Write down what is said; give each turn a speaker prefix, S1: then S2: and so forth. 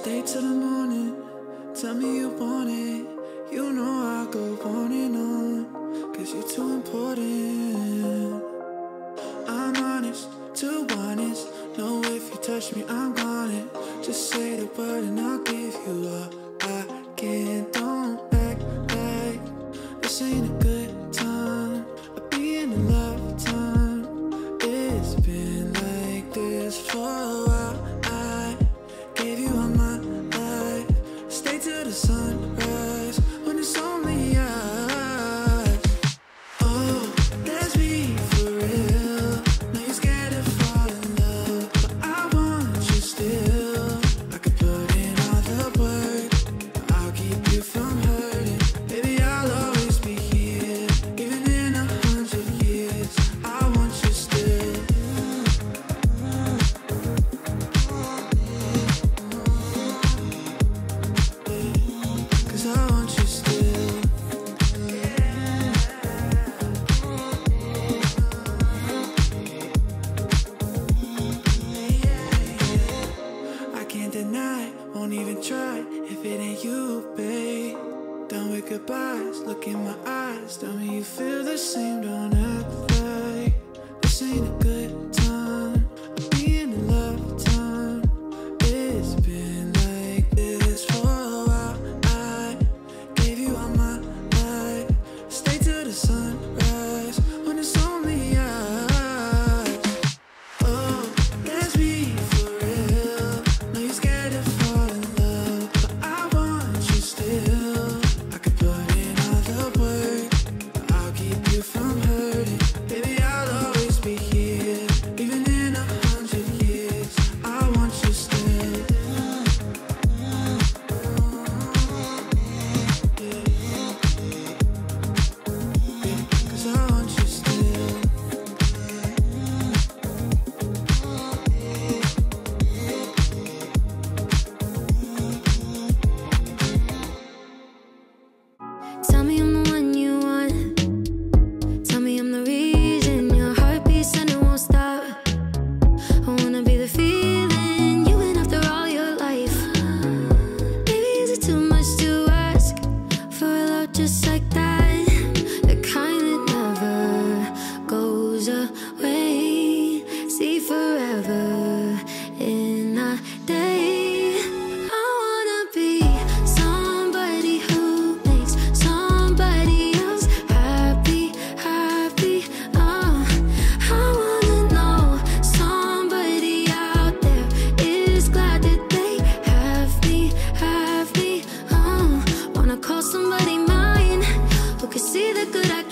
S1: stay till the morning. Tell me you want it. You know I'll go on and on, 'cause you're too important. I'm honest, too honest. Know if you touch me, I'm gone. Just say the word and I'll give you all I can. Don't act like this ain't a good time. I'll be in a lifetime. It's been like this for a while. I gave you all my life. Stay till the sunrise when it's only us. Oh, let's be for real. Now you're scared to fall in love, but I want you still. I could put in all the work, I'll keep you from hurting. Baby, I'll always be here, even in 100 years. I want you still. 'Cause I want you still. I can't deny, won't even try if it ain't you, babe. Done with goodbyes, look in my eyes, tell me you feel the same. Don't act like this ain't a good time. I'll be in a lifetime. It's been like this for a while. I gave you all my life. Stay till the sunrise when it's only us. Oh, let's be for real. Know you're scared to fall in love, but I want you still. I could put in all the work, I'll keep you from hurting. Baby, I'll always be here, even in 100 years. I want you still. 'Cause I want you still.
S2: Tell me I'm the one you want. Tell me I'm the reason your heart beats and it won't stop. I wanna be the feeling you been after all your life. Baby, is it too much to ask for a love just like that? The kind that never goes away. See forever in a day. I wanna be somebody who makes somebody else happy, happy. I wanna know somebody out there is glad that they have me, have me. Wanna call somebody mine who can see the good I